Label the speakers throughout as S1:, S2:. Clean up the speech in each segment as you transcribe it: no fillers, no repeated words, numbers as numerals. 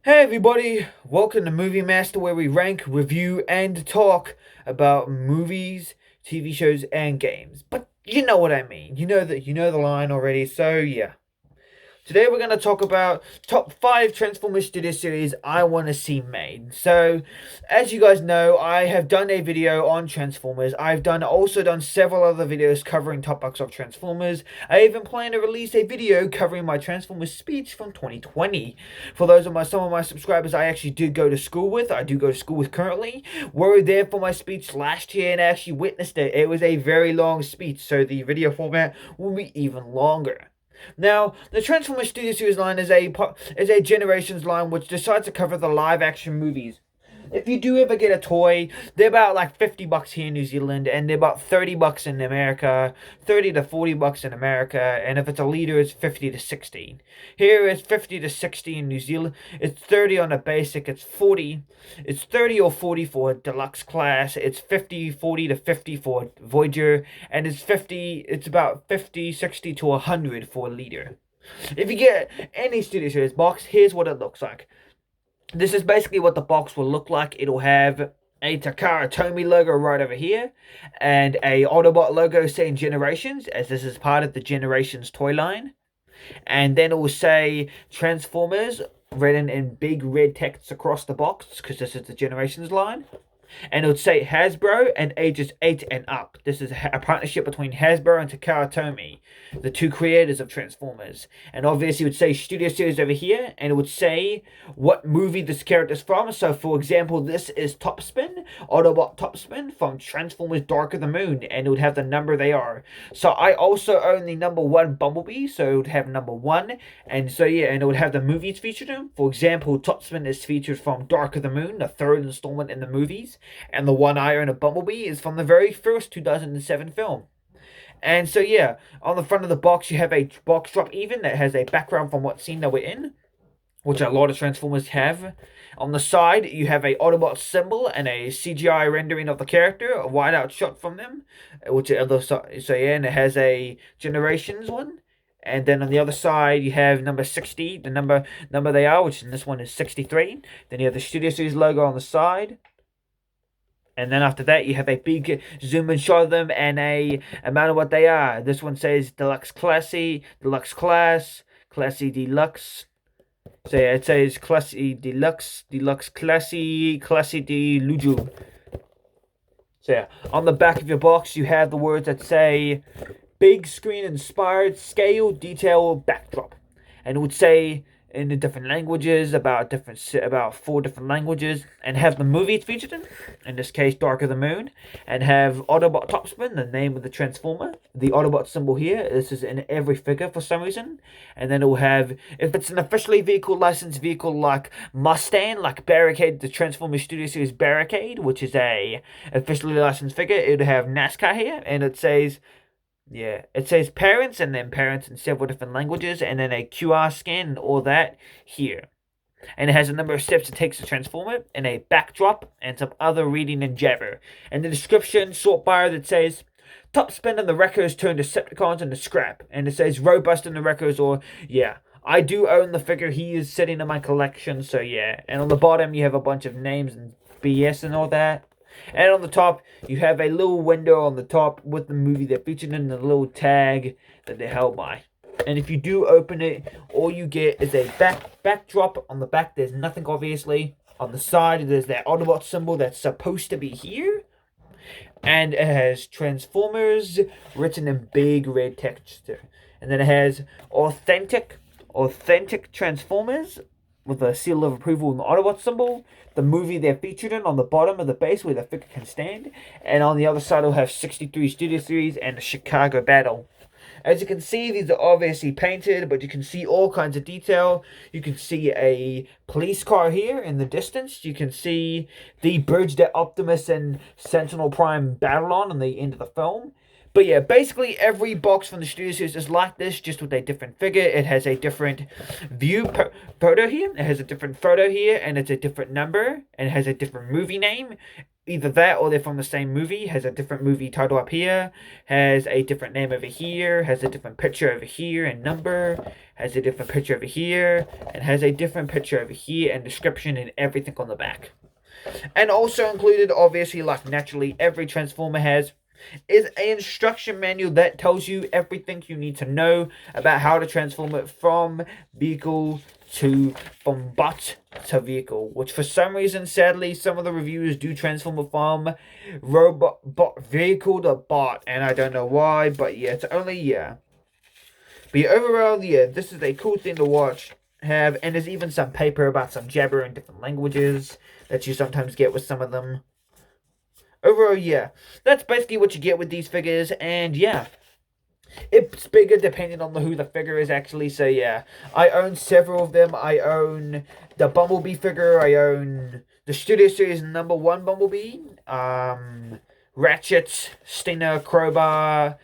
S1: Hey everybody, welcome to Movie Master, where we rank, review, and talk about movies, TV shows, and games. But you know what I mean. You know the line already, so yeah. Today we're going to talk about top 5 Transformers Studio Series I want to see made. So, as you guys know, I have done a video on Transformers. I've also done several other videos covering topics of Transformers. I even plan to release a video covering my Transformers speech from 2020. For those of some of my subscribers I actually did go to school with, I do go to school with currently, were there for my speech last year and actually witnessed it. It was a very long speech, so the video format will be even longer. Now, the Transformers Studio Series line is a Generations line which decides to cover the live action movies. If you do ever get a toy, they're about like $50 here in New Zealand, and they're about $30 in America, 30 to $40 in America, and if it's a liter, it's 50 to 60. Here it's 50 to 60 in New Zealand. It's 30 on a basic. It's 30 or 40 for a deluxe class. It's 50, 40 to 50 for Voyager, and it's about 50, 60 to 100 for a liter. If you get any Studio Series box, here's what it looks like. This is basically what the box will look like. It'll have a Takara Tomy logo right over here, and a Autobot logo saying Generations, as this is part of the Generations toy line. And then it will say Transformers written in big red text across the box, because this is the Generations line, and it would say Hasbro and ages 8 and up. This is a partnership between Hasbro and Takara Tomy, the two creators of Transformers. And obviously it would say Studio Series over here, and it would say what movie this character is from. So for example, this is Topspin, Autobot Topspin from Transformers Dark of the Moon, and it would have the number they are. So I also own the number 1 Bumblebee, so it would have number 1, and so yeah, and it would have the movies featured in. For example, Topspin is featured from Dark of the Moon, the third installment in the movies, and the one I own of Bumblebee is from the very first 2007 film. And so yeah, on the front of the box you have a box drop even that has a background from what scene they were in, which a lot of Transformers have. On the side, you have a Autobot symbol and a CGI rendering of the character, a wide-out shot from them, which other side. So yeah, and it has a Generations one. And then on the other side, you have number 60, the number they are, which in this one is 63. Then you have the Studio Series logo on the side. And then after that, you have a big zoom in shot of them and a amount of what they are. This one says Deluxe Classy, Deluxe Class, Classy Deluxe. So yeah, it says Classy Deluxe, Deluxe Classy, Classy Deluxe. So yeah, on the back of your box, you have the words that say big screen inspired scale detail backdrop. And it would say in the different languages about 4 different languages, and have the movies featured in this case Dark of the Moon, and have Autobot Topspin, the name of the Transformer, the Autobot symbol here. This is in every figure for some reason. And then it will have, if it's an officially vehicle licensed vehicle like Mustang, like Barricade, the Transformers Studio Series Barricade, which is a officially licensed figure, it would have NASCAR here, and it says, yeah, it says parents and then parents in several different languages, and then a QR scan and all that here. And it has a number of steps it takes to transform it, and a backdrop, and some other reading and jabber. And the description, short bio that says, Topspin and the Wreckers turn Decepticons into scrap. And it says Robust and the Wreckers, or, yeah. I do own the figure. He is sitting in my collection, so yeah. And on the bottom, you have a bunch of names and BS and all that. And on the top, you have a little window on the top with the movie they're featured in, the little tag that they're held by. And if you do open it, all you get is a backdrop. On the back, there's nothing, obviously. On the side, there's that Autobot symbol that's supposed to be here. And it has Transformers written in big red texture. And then it has authentic Transformers with a seal of approval and the Autobot symbol, the movie they're featured in on the bottom of the base where the figure can stand, and on the other side it'll have 63 Studio Series and the Chicago Battle. As you can see, these are obviously painted, but you can see all kinds of detail. You can see a police car here in the distance. You can see the bridge that Optimus and Sentinel Prime battle on the end of the film. But yeah, basically every box from the Studio Series is like this, just with a different figure. It has a different photo here. It has a different photo here, and it's a different number, and it has a different movie name. Either that or they're from the same movie. Has a different movie title up here. Has a different name over here. Has a different picture over here and number. Has a different picture over here. And has a different picture over here and description and everything on the back. And also included, obviously, like naturally every Transformer has, is an instruction manual that tells you everything you need to know about how to transform it from vehicle from bot to vehicle, which for some reason, sadly, some of the reviewers do transform it from bot vehicle to bot, and I don't know why, but yeah, it's only, yeah. But yeah, overall, yeah, this is a cool thing to watch, and there's even some paper about some jabber in different languages that you sometimes get with some of them. Overall, yeah, that's basically what you get with these figures, and yeah, it's bigger depending on who the figure is actually, so yeah, I own several of them. I own the Bumblebee figure, I own the Studio Series #1 Bumblebee, Ratchet, Stinger, Crowbar,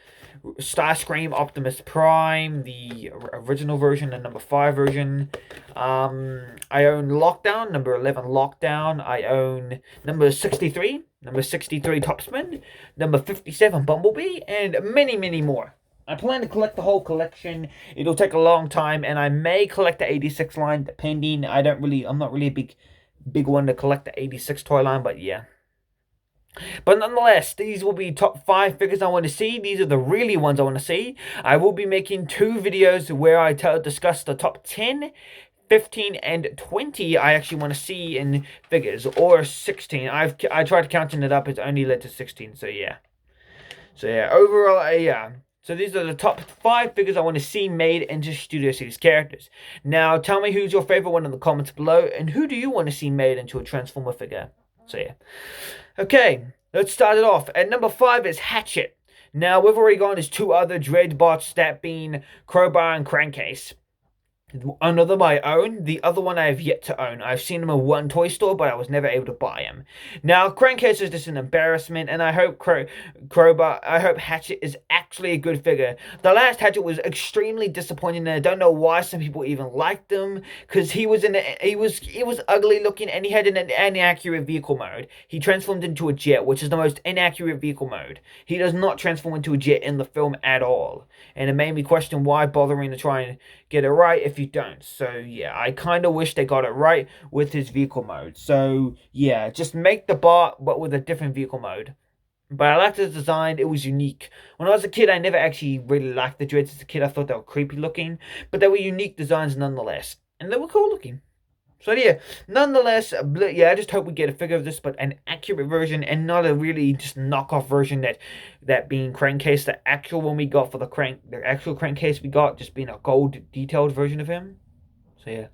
S1: Starscream, Optimus Prime, the original version, the #5 version. I own Lockdown, #11 Lockdown. I own #63, #63 Topspin, #57 Bumblebee, and many, many more. I plan to collect the whole collection. It'll take a long time, and I may collect the 86 line, depending. I'm not really a big one to collect the 86 toy line, but yeah. But nonetheless, these will be top 5 figures I want to see. These are the really ones I want to see. I will be making 2 videos where I discuss the top 10, 15, and 20 I actually want to see in figures, or 16. I tried counting it up. It's only led to 16. So yeah. Overall, yeah. So these are the top 5 figures I want to see made into Studio Series characters. Now, tell me who's your favorite one in the comments below, and who do you want to see made into a Transformer figure? So yeah. Okay, let's start it off. At #5 is Hatchet. Now, we've already gone as 2 other Dreadbots, that being Crowbar and Crankcase. One of them I own, the other one I have yet to own. I've seen them in one toy store, but I was never able to buy him. Now, Crankcase is just an embarrassment, and I hope I hope Hatchet is actually a good figure. The last Hatchet was extremely disappointing, and I don't know why some people even liked him, because he was ugly looking, and he had an inaccurate vehicle mode. He transformed into a jet, which is the most inaccurate vehicle mode. He does not transform into a jet in the film at all, and it made me question why bothering to try and get it right if you don't. So yeah, I kind of wish they got it right with his vehicle mode. So yeah, just make the bot but with a different vehicle mode. But I liked his design. It was unique. When I was a kid, I never actually really liked the Dreads as a kid. I thought they were creepy looking, but they were unique designs nonetheless, and they were cool looking. So yeah, nonetheless, yeah, I just hope we get a figure of this, but an accurate version and not a really just knockoff version that being Crankcase, the actual one we got for the actual Crankcase we got just being a gold detailed version of him. So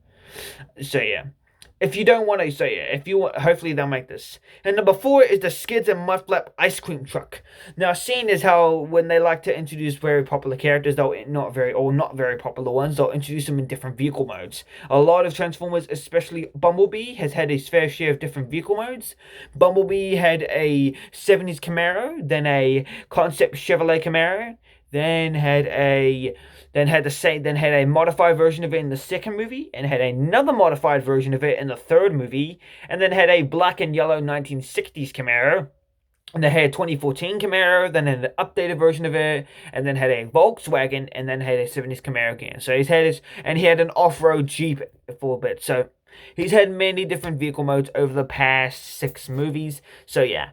S1: yeah. If you don't want to, so yeah, if you want, hopefully they'll make this. And #4 is the Skids and Mudflap Ice Cream Truck. Now, seeing as how when they like to introduce very popular characters, they'll not very popular ones, they'll introduce them in different vehicle modes. A lot of Transformers, especially Bumblebee, has had his fair share of different vehicle modes. Bumblebee had a 70s Camaro, then a concept Chevrolet Camaro, then had a modified version of it in the second movie, and had another modified version of it in the third movie, and then had a black and yellow 1960s Camaro, and they had a 2014 Camaro, then had an updated version of it, and then had a Volkswagen, and then had a 70s Camaro again. So he had an off-road Jeep for a bit. So he's had many different vehicle modes over the past 6 movies. So yeah.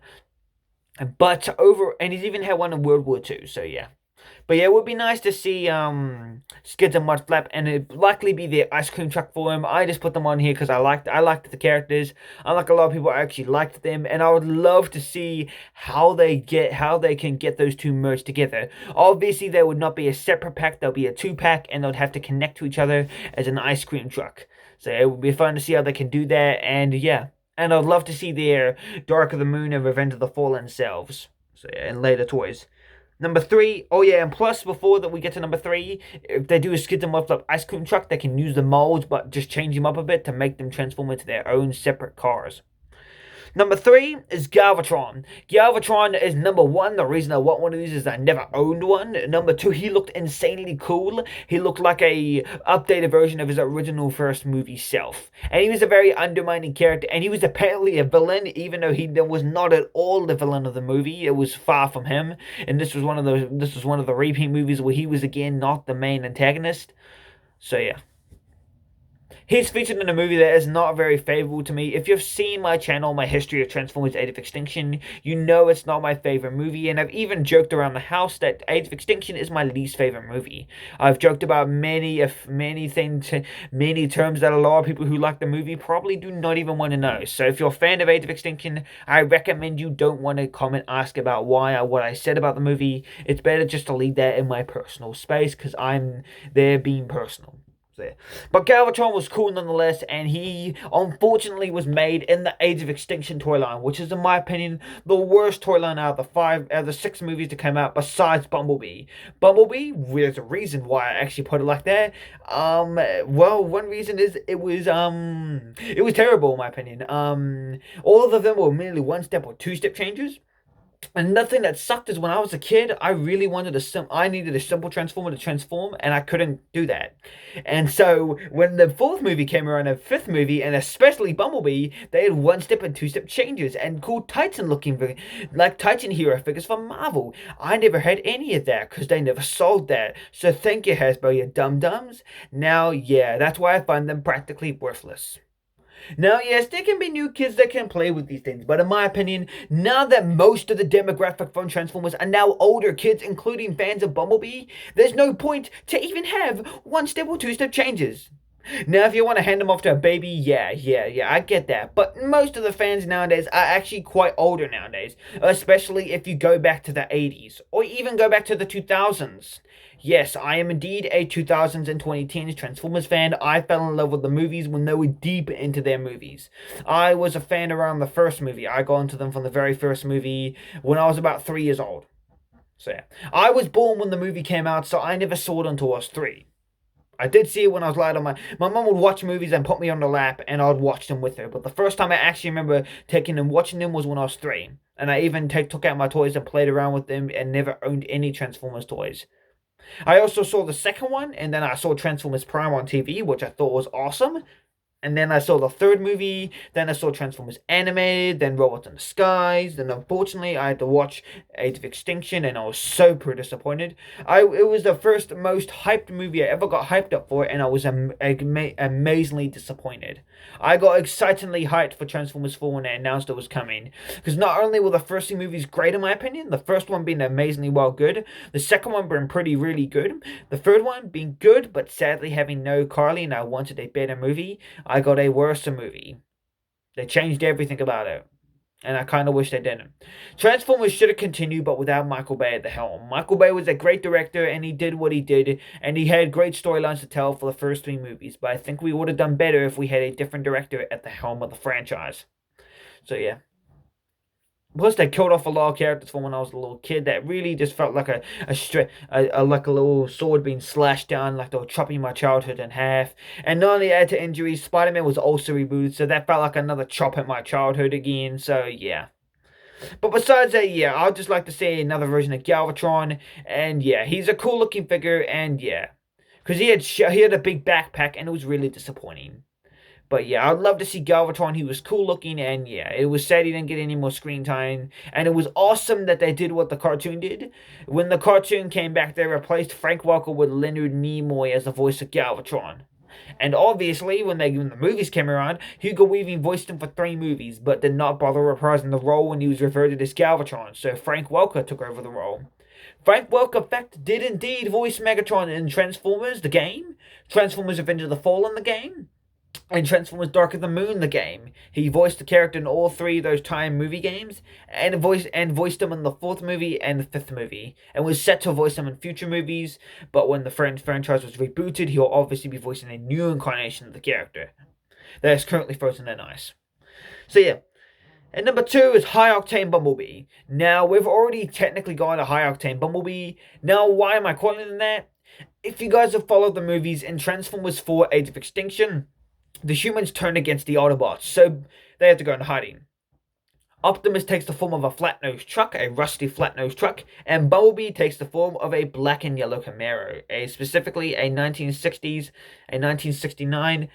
S1: And he's even had one in World War II. So yeah. But yeah, it would be nice to see Skids and Mudflap, and it'd likely be the ice cream truck for him. I just put them on here because I liked the characters. Unlike a lot of people, I actually liked them, and I would love to see how they can get those 2 merged together. Obviously, there would not be a separate pack; there'll be a 2-pack, and they'll have to connect to each other as an ice cream truck. So it would be fun to see how they can do that, and yeah. And I'd love to see their Dark of the Moon and Revenge of the Fallen selves. So yeah, in later toys. #3, oh yeah, and plus before that we get to #3, if they do a Skids and Mudflap ice cream truck, they can use the molds but just change them up a bit to make them transform into their own separate cars. Number 3 is Galvatron. Galvatron is number 1. The reason I want one of these is I never owned one. Number 2, he looked insanely cool. He looked like a updated version of his original first movie self. And he was a very undermining character, and he was apparently a villain, even though he was not at all the villain of the movie. It was far from him. And this was one of the repeat movies where he was again not the main antagonist. So yeah. He's featured in a movie that is not very favorable to me. If you've seen my channel, my history of Transformers Age of Extinction, you know it's not my favorite movie, and I've even joked around the house that Age of Extinction is my least favorite movie. I've joked about many things, many terms that a lot of people who like the movie probably do not even want to know. So if you're a fan of Age of Extinction, I recommend you don't want to comment, ask about why or what I said about the movie. It's better just to leave that in my personal space, because I'm there being personal. There. But Galvatron was cool nonetheless, and he unfortunately was made in the Age of Extinction toy line, which is, in my opinion, the worst toy line out of the 6 movies that came out besides Bumblebee. Bumblebee, there's a reason why I actually put it like that. Well, one reason is it was terrible in my opinion. All of them were merely 1-step or 2-step changes. And nothing that sucked is when I was a kid, I really wanted I needed a simple transformer to transform, and I couldn't do that. And so when the 4th movie came around, the 5th movie, and especially Bumblebee, they had 1-step and 2-step changes and cool Titan looking, like Titan hero figures from Marvel. I never had any of that because they never sold that. So thank you, Hasbro, you dum-dums. Now, yeah, that's why I find them practically worthless. Now, yes, there can be new kids that can play with these things, but in my opinion, now that most of the demographic from Transformers are now older kids, including fans of Bumblebee, there's no point to even have 1-step or 2-step changes. Now, if you want to hand them off to a baby, yeah, I get that. But most of the fans nowadays are actually quite older nowadays, especially if you go back to the 80s, or even go back to the 2000s. Yes, I am indeed a 2000s and 2010s Transformers fan. I fell in love with the movies when they were deep into their movies. I was a fan around the first movie. I got into them from the very first movie when I was about 3 years old. So yeah, I was born when the movie came out, so I never saw it until I was 3. I did see it when I was little. My mum would watch movies and put me on the lap, and I'd watch them with her. But the first time I actually remember taking and watching them was when I was 3. And I even took out my toys and played around with them and never owned any Transformers toys. I also saw the second one, and then I saw Transformers Prime on TV, which I thought was awesome. And then I saw the 3rd movie, then I saw Transformers Animated, then Robots in the Skies, then unfortunately I had to watch Age of Extinction, and I was super disappointed. It was the first most hyped movie I ever got hyped up for, and I was amazingly disappointed. I got excitedly hyped for Transformers 4 when they announced it was coming, because not only were the first 2 movies great in my opinion, the first one being amazingly well good, the second one being really good, the third one being good, but sadly having no Carly, and I wanted a better movie. I got a worse movie. They changed everything about it. And I kind of wish they didn't. Transformers should have continued, but without Michael Bay at the helm. Michael Bay was a great director, and he did what he did, and he had great storylines to tell for the first 3 movies. But I think we would have done better if we had a different director at the helm of the franchise. So yeah. Plus, they killed off a lot of characters from when I was a little kid that really just felt like like a little sword being slashed down, like they were chopping my childhood in half. And not only add to injuries, Spider-Man was also rebooted, so that felt like another chop at my childhood again. So yeah. But besides that, yeah, I'd just like to say another version of Galvatron, and yeah, he's a cool looking figure, and yeah, because he had a big backpack, and it was really disappointing. But yeah, I'd love to see Galvatron. He was cool looking, and yeah, it was sad he didn't get any more screen time. And it was awesome that they did what the cartoon did. When the cartoon came back, they replaced Frank Welker with Leonard Nimoy as the voice of Galvatron. And obviously, when the movies came around, Hugo Weaving voiced him for 3 movies, but did not bother reprising the role when he was reverted as Galvatron, so Frank Welker took over the role. Frank Welker, in fact, did indeed voice Megatron in Transformers, the game, Transformers Revenge of the Fallen, the game, and Transformers Dark of the Moon, the game. He voiced the character in all 3 of those time movie games, and voiced him in the 4th movie and the 5th movie, and was set to voice him in future movies, but when the franchise was rebooted, he'll obviously be voicing a new incarnation of the character that is currently frozen in ice. So yeah. And number 2 is High Octane Bumblebee. Now, we've already technically got a High Octane Bumblebee. Now, why am I calling it that? If you guys have followed the movies in Transformers 4 Age of Extinction, the humans turned against the Autobots, so they had to go into hiding. Optimus takes the form of a flat-nosed truck, a rusty flat-nosed truck, and Bumblebee takes the form of a black and yellow Camaro, specifically a 1960s, a 1969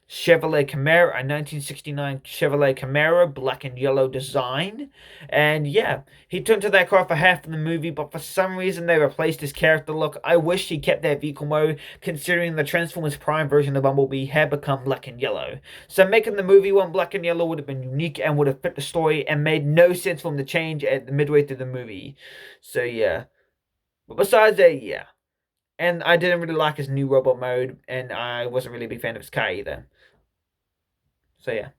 S1: Chevrolet Camaro, a 1969 Chevrolet Camaro, black and yellow design. And yeah, he turned to that car for half of the movie, but for some reason they replaced his character look. I wish he kept that vehicle mode, considering the Transformers Prime version of Bumblebee had become black and yellow. So making the movie one black and yellow would have been unique and would have fit the story, and made no sense for him to change at the midway through the movie. So yeah. But besides that, yeah. And I didn't really like his new robot mode, and I wasn't really a big fan of his car either. So yeah.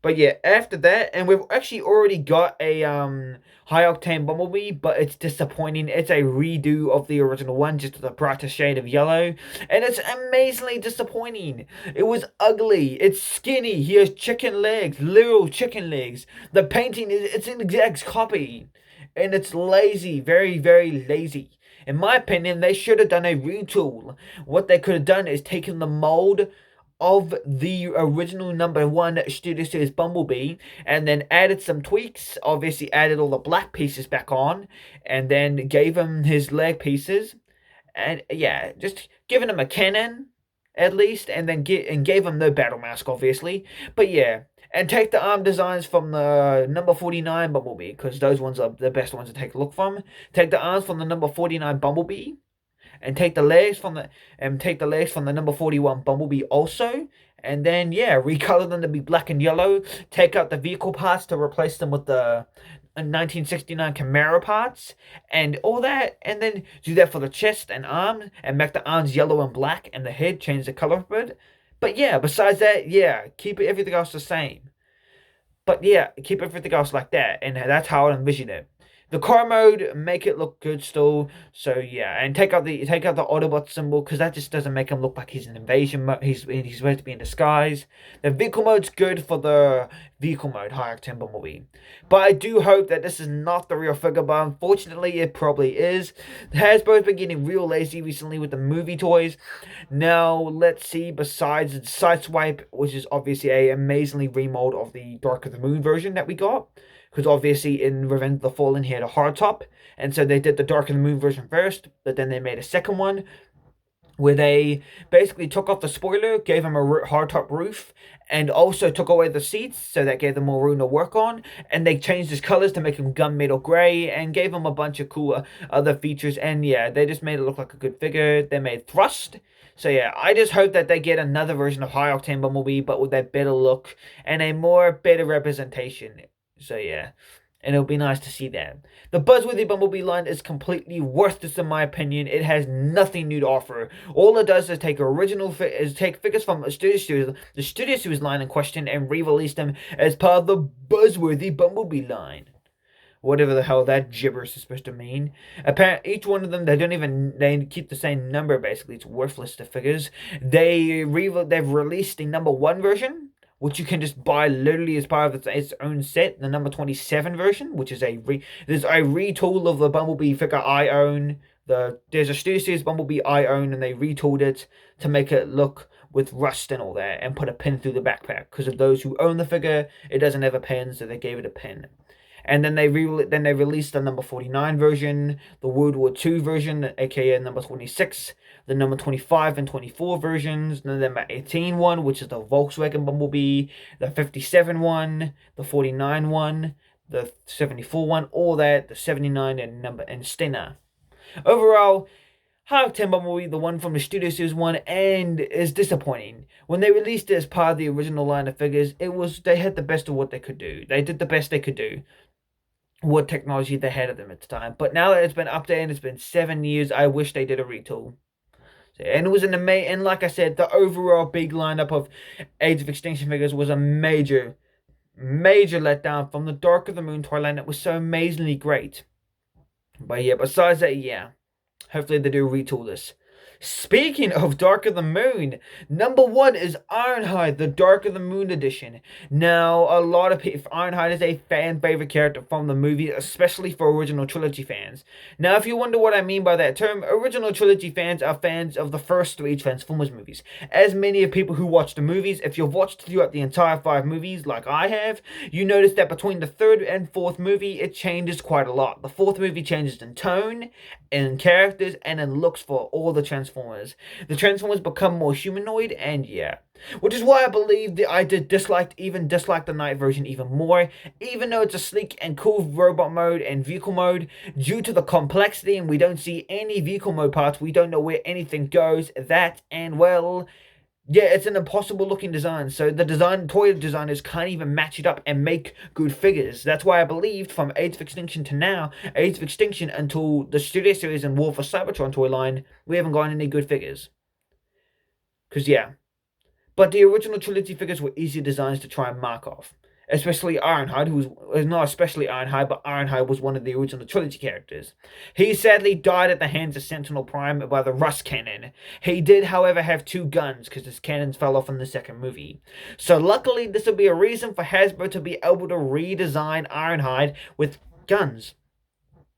S1: But yeah, after that, and we've actually already got a high octane Bumblebee, but it's disappointing. It's a redo of the original one, just with a brighter shade of yellow, and it's amazingly disappointing. It was ugly. It's skinny. He has chicken legs, literal chicken legs. The painting is it's an exact copy, and it's lazy, very very lazy. In my opinion, they should have done a retool. What they could have done is taken the mold of the original number one Studio Series Bumblebee, and then added some tweaks. Obviously, added all the black pieces back on, and then gave him his leg pieces, and yeah, just giving him a cannon at least, and then gave him no battle mask, obviously. But yeah. And take the arm designs from the number 49 Bumblebee, because those ones are the best ones to take a look from. Take the arms from the number 49 Bumblebee, and take the legs from the number 41 Bumblebee also, and then yeah, recolor them to be black and yellow. Take out the vehicle parts to replace them with the 1969 Camaro parts and all that, and then do that for the chest and arms, and make the arms yellow and black, and the head change the color of it. But yeah, besides that, yeah, keep everything else the same. But yeah, keep everything else like that, and that's how I envision it. The car mode, make it look good still. So yeah, and take out the Autobot symbol, because that just doesn't make him look like he's an invasion mode. He's supposed to be in disguise. The vehicle mode's good for the vehicle mode, High Octane Bumblebee. But I do hope that this is not the real figure, but unfortunately it probably is. Hasbro's been getting real lazy recently with the movie toys. Now let's see. Besides Sideswipe, which is obviously a amazingly remold of the Dark of the Moon version that we got, because obviously in Revenge of the Fallen he had a hardtop, and so they did the Dark of the Moon version first, but then they made a second one where they basically took off the spoiler, gave him a hardtop roof, and also took away the seats, so that gave them more room to work on, and they changed his colors to make him gunmetal gray, and gave him a bunch of cool other features, and yeah, they just made it look like a good figure. They made Thrust. So yeah, I just hope that they get another version of High Octane Bumblebee, but with a better look and a better representation. So yeah, and it'll be nice to see that. The Buzzworthy Bumblebee line is completely worthless in my opinion. It has nothing new to offer. All it does is take take figures from the Studio Series line in question, and re-release them as part of the Buzzworthy Bumblebee line. Whatever the hell that gibberish is supposed to mean. Apparently, each one of them, they keep the same number. Basically, it's worthless. The figures they've released the number one version, which you can just buy literally as part of its own set. The number 27 version, which is there's a retool of the Bumblebee figure I own. There's a Studio Series Bumblebee I own, and they retooled it to make it look with rust and all that, and put a pin through the backpack. Because of those who own the figure, it doesn't have a pin, so they gave it a pin. And then they released the number 49 version, the World War II version, aka number 26, the number 25 and 24 versions, the number 18 one, which is the Volkswagen Bumblebee, the 57 one, the 49 one, the 74 one, all that, the 79 and Stenner. Overall, High Octane Bumblebee, the one from the Studio Series one, and is disappointing. When they released it as part of the original line of figures, they had the best of what they could do. They did the best they could do. What technology they had at them at the time. But now that it's been updated, it's been 7 years, I wish they did a retool. And it was and like I said, the overall big lineup of Age of Extinction figures was a major letdown from the Dark of the Moon toy line that was so amazingly great. But yeah, besides that, yeah, hopefully they do retool this. Speaking of Dark of the Moon, number one is Ironhide, the Dark of the Moon edition. Now, a lot of people, Ironhide is a fan favorite character from the movie, especially for original trilogy fans. Now, if you wonder what I mean by that term, original trilogy fans are fans of the first three Transformers movies. As many of people who watch the movies, if you've watched throughout the entire five movies, like I have, you notice that between the third and fourth movie, it changes quite a lot. The fourth movie changes in tone, in characters, and in looks for all the Transformers. The Transformers become more humanoid, and yeah. Which is why I believe that I did dislike the night version even more, even though it's a sleek and cool robot mode and vehicle mode. Due to the complexity and we don't see any vehicle mode parts, we don't know where anything goes, that, and well, yeah, it's an impossible looking design. So the toy designers can't even match it up and make good figures. That's why I believed from Age of Extinction to now, Age of Extinction until the Studio Series and War for Cybertron toy line, we haven't gotten any good figures. Because yeah. But the original trilogy figures were easy designs to try and mark off. Especially Ironhide, who was not especially Ironhide, but Ironhide was one of the original trilogy characters. He sadly died at the hands of Sentinel Prime by the Rust Cannon. He did, however, have two guns, because his cannons fell off in the second movie. So luckily, this will be a reason for Hasbro to be able to redesign Ironhide with guns.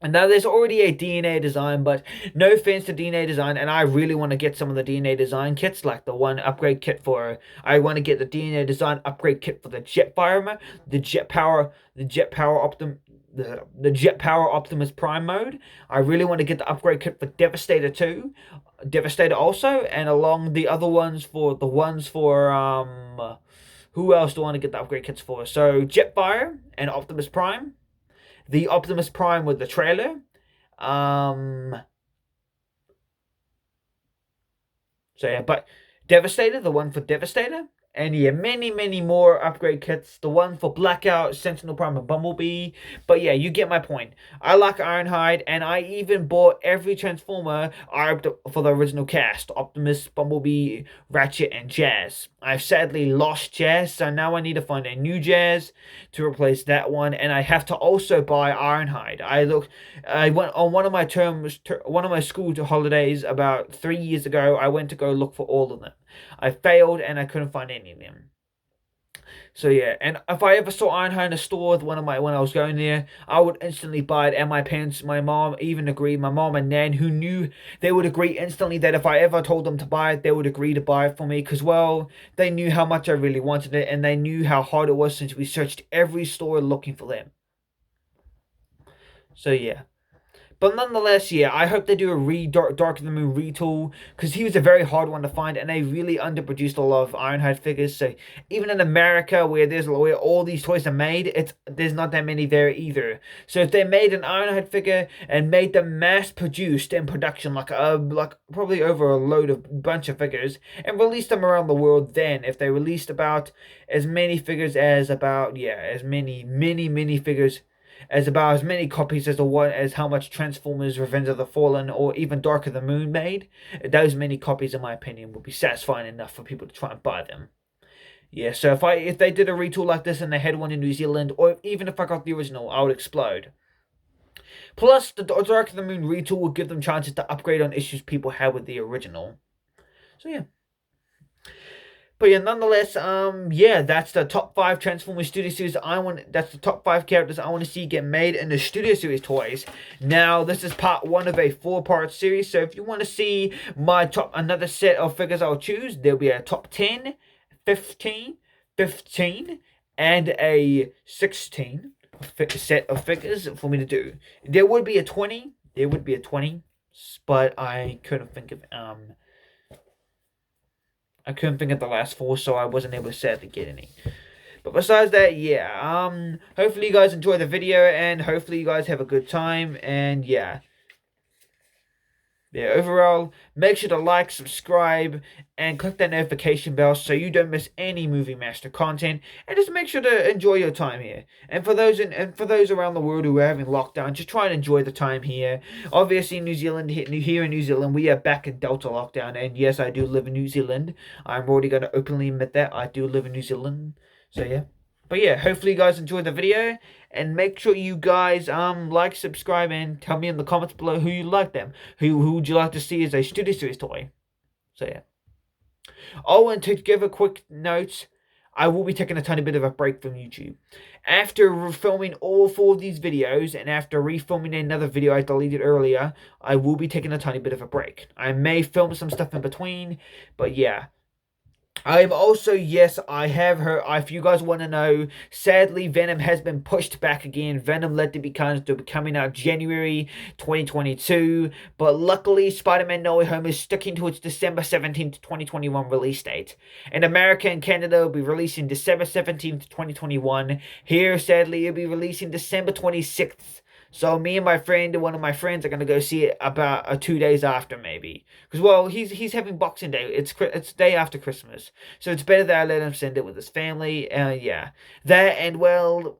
S1: And now there's already a DNA design, but no offense to DNA design, and I really want to get some of the DNA design kits, like the one upgrade kit for, I want to get the DNA design upgrade kit for the Jetfire, the Jetpower Optimus Prime mode. I really want to get the upgrade kit for Devastator 2, Devastator also, and along the other ones for, who else do I want to get the upgrade kits for? So Jetfire and Optimus Prime. The Optimus Prime with the trailer. So yeah, but Devastator, the one for Devastator. And yeah, many more upgrade kits. The one for Blackout, Sentinel Prime, and Bumblebee. But yeah, you get my point. I like Ironhide, and I even bought every Transformer for the original cast. Optimus, Bumblebee, Ratchet, and Jazz. I've sadly lost Jazz, so now I need to find a new Jazz to replace that one. And I have to also buy Ironhide. I went on one of my school holidays about 3 years ago. I went to go look for all of them. I failed and I couldn't find any of them. So yeah, and if I ever saw Ironhide in a store when I was going there, I would instantly buy it. And my parents, my mom even agreed. My mom and Nan, who knew, they would agree instantly that if I ever told them to buy it, they would agree to buy it for me. Because, well, they knew how much I really wanted it, and they knew how hard it was since we searched every store looking for them. So yeah. But nonetheless, yeah, I hope they do a Dark of the Moon retool, because he was a very hard one to find, and they really underproduced a lot of Ironhide figures. So even in America, where all these toys are made, there's not that many there either. So if they made an Ironhide figure and made them mass produced in production, like probably over a bunch of figures, and released them around the world, then if they released about as many figures as many figures, as about as many copies as how much Transformers Revenge of the Fallen or even Dark of the Moon made, those many copies, in my opinion, would be satisfying enough for people to try and buy them. Yeah, so if they did a retool like this and they had one in New Zealand, or even if I got the original, I would explode. Plus, the Dark of the Moon retool would give them chances to upgrade on issues people had with the original. So yeah. But yeah, nonetheless, yeah, that's the top 5 Transformers Studio Series that's the top 5 characters I want to see get made in the Studio Series toys. Now, this is part 1 of a 4-part series, so if you want to see another set of figures I'll choose, there'll be a top 10, 15, and a 16 set of figures for me to do. There would be a 20, but I couldn't think of the last 4, so I wasn't able to sadly get any. But besides that, yeah, hopefully you guys enjoy the video, and hopefully you guys have a good time, and yeah. Yeah, overall, make sure to like, subscribe, and click that notification bell so you don't miss any Movie Master content. And just make sure to enjoy your time here. And for those around the world who are having lockdown, just try and enjoy the time here. Obviously, here in New Zealand, we are back in Delta lockdown. And yes, I do live in New Zealand. I'm already going to openly admit that I do live in New Zealand. So yeah. But yeah, hopefully you guys enjoyed the video, and make sure you guys like, subscribe, and tell me in the comments below who you like them. Who would you like to see as a Studio Series toy? So yeah. Oh, and to give a quick note, I will be taking a tiny bit of a break from YouTube. After filming all 4 of these videos, and after refilming another video I deleted earlier, I will be taking a tiny bit of a break. I may film some stuff in between, but yeah. I've also, yes, I have heard, if you guys want to know, sadly, Venom has been pushed back again. Venom Let There Be Carnage to be coming out January 2022, but luckily, Spider-Man No Way Home is sticking to its December 17th, 2021 release date. In America and Canada, it'll be releasing December 17th, 2021. Here, sadly, it'll be releasing December 26th. So me and my friend, one of my friends, are gonna go see it about 2 days after, maybe. Because well, he's having Boxing Day. It's day after Christmas, so it's better that I let him send it with his family. Yeah, that and well,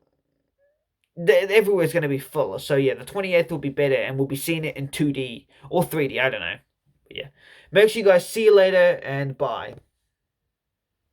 S1: everywhere's gonna be full. So yeah, the 28th will be better, and we'll be seeing it in 2D or 3D. I don't know. But yeah, make sure you guys see you later, and bye.